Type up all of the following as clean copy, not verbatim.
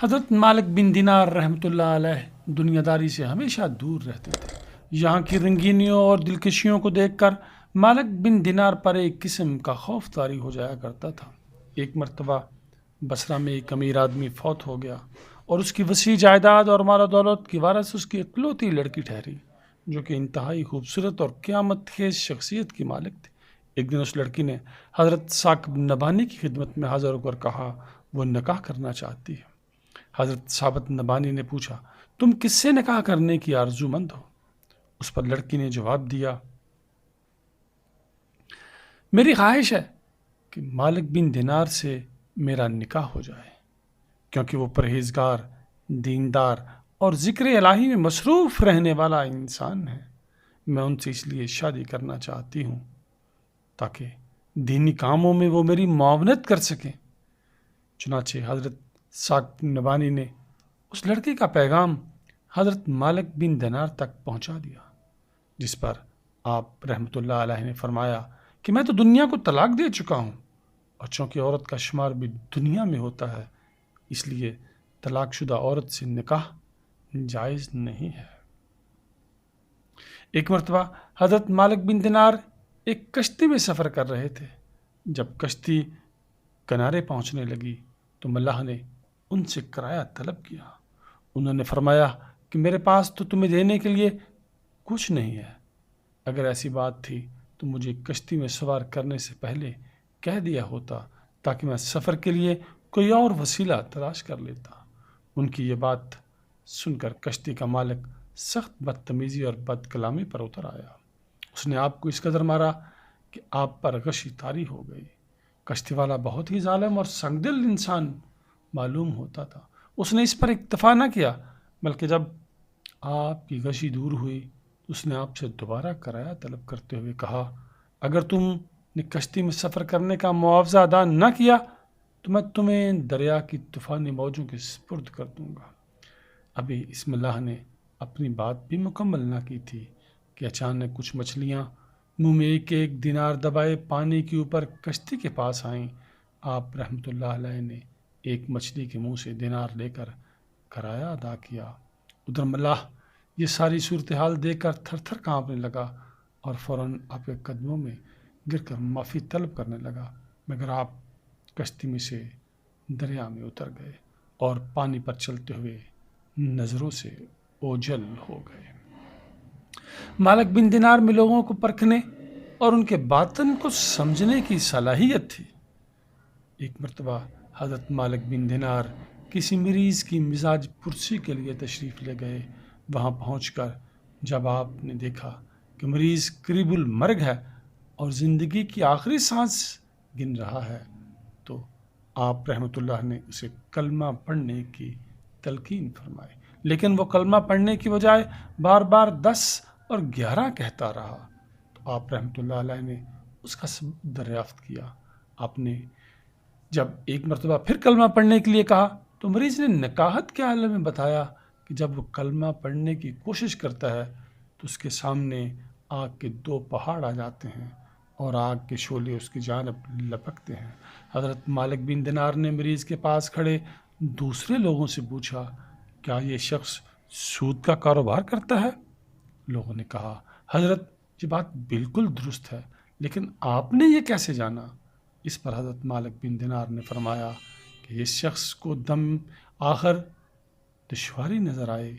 حضرت مالک بن دینار رحمۃ اللہ علیہ دنیا داری سے ہمیشہ دور رہتے تھے۔ یہاں کی رنگینیوں اور دلکشیوں کو دیکھ کر مالک بن دینار پر ایک قسم کا خوف طاری ہو جایا کرتا تھا۔ ایک مرتبہ بصرہ میں ایک امیر آدمی فوت ہو گیا اور اس کی وسیع جائیداد اور مال و دولت کی وارث اس کی اکلوتی لڑکی ٹھہری، جو کہ انتہائی خوبصورت اور قیامت خیز شخصیت کی مالک تھی۔ ایک دن اس لڑکی نے حضرت ثاقب نبہانی کی خدمت میں حاضر ہو کر کہا وہ نکاح کرنا چاہتی ہے۔ حضرت ثابت نبہانی نے پوچھا تم کس سے نکاح کرنے کی آرزو مند ہو؟ اس پر لڑکی نے جواب دیا میری خواہش ہے کہ مالک بن دینار سے میرا نکاح ہو جائے، کیونکہ وہ پرہیزگار، دیندار اور ذکر الہی میں مصروف رہنے والا انسان ہے۔ میں ان سے اس لیے شادی کرنا چاہتی ہوں تاکہ دینی کاموں میں وہ میری معاونت کر سکیں۔ چنانچہ حضرت ثاقب نبہانی نے اس لڑکی کا پیغام حضرت مالک بن دینار تک پہنچا دیا، جس پر آپ رحمۃ اللہ علیہ نے فرمایا کہ میں تو دنیا کو طلاق دے چکا ہوں، اور چونکہ عورت کا شمار بھی دنیا میں ہوتا ہے اس لیے طلاق شدہ عورت سے نکاح جائز نہیں ہے۔ ایک مرتبہ حضرت مالک بن دینار ایک کشتی میں سفر کر رہے تھے۔ جب کشتی کنارے پہنچنے لگی تو ملاح نے ان سے کرایہ طلب کیا۔ انہوں نے فرمایا کہ میرے پاس تو تمہیں دینے کے لیے کچھ نہیں ہے، اگر ایسی بات تھی تو مجھے کشتی میں سوار کرنے سے پہلے کہہ دیا ہوتا تاکہ میں سفر کے لیے کوئی اور وسیلہ تلاش کر لیتا۔ ان کی یہ بات سن کر کشتی کا مالک سخت بدتمیزی اور بد کلامی پر اتر آیا۔ اس نے آپ کو اس قدر مارا کہ آپ پر غشی طاری ہو گئی۔ کشتی والا بہت ہی ظالم اور سنگدل انسان معلوم ہوتا تھا۔ اس نے اس پر اکتفا نہ کیا، بلکہ جب آپ کی غشی دور ہوئی تو اس نے آپ سے دوبارہ کرایہ طلب کرتے ہوئے کہا اگر تم نے کشتی میں سفر کرنے کا معاوضہ ادا نہ کیا تو میں تمہیں دریا کی طوفانی موجوں کے سپرد کر دوں گا۔ ابھی اس ملاح نے اپنی بات بھی مکمل نہ کی تھی کہ اچانک کچھ مچھلیاں منہ میں ایک ایک دینار دبائے پانی کے اوپر کشتی کے پاس آئیں۔ آپ رحمۃ اللہ علیہ نے ایک مچھلی کے منہ سے دینار لے کر کرایہ ادا کیا۔ ادھر ملاح یہ ساری صورتحال دیکھ کر تھر تھر کانپنے لگا اور فوراً آپ کے قدموں میں گر کر معافی طلب کرنے لگا، مگر آپ کشتی میں سے دریا میں اتر گئے اور پانی پر چلتے ہوئے نظروں سے اوجھل ہو گئے۔ مالک بن دینار میں لوگوں کو پرکھنے اور ان کے باطن کو سمجھنے کی صلاحیت تھی۔ ایک مرتبہ حضرت مالک بن دینار کسی مریض کی مزاج پرسی کے لیے تشریف لے گئے۔ وہاں پہنچ کر جب آپ نے دیکھا کہ مریض قریب المرگ ہے اور زندگی کی آخری سانس گن رہا ہے تو آپ رحمۃ اللہ نے اسے کلمہ پڑھنے کی تلقین فرمائی، لیکن وہ کلمہ پڑھنے کی بجائے بار بار 10 اور 11 کہتا رہا تو آپ رحمۃ اللہ علیہ نے اس کا سبب دریافت کیا۔ آپ نے جب ایک مرتبہ پھر کلمہ پڑھنے کے لیے کہا تو مریض نے نکاحت کے عالم میں بتایا کہ جب وہ کلمہ پڑھنے کی کوشش کرتا ہے تو اس کے سامنے آگ کے 2 پہاڑ آ جاتے ہیں اور آگ کے شعلے اس کی جانب لپکتے ہیں۔ حضرت مالک بن دینار نے مریض کے پاس کھڑے دوسرے لوگوں سے پوچھا کیا یہ شخص سود کا کاروبار کرتا ہے؟ لوگوں نے کہا حضرت یہ بات بالکل درست ہے، لیکن آپ نے یہ کیسے جانا؟ اس پر حضرت مالک بن دینار نے فرمایا کہ اس شخص کو دم آخر دشواری نظر آئے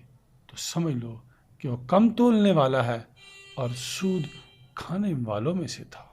تو سمجھ لو کہ وہ کم تولنے والا ہے اور سود کھانے والوں میں سے تھا۔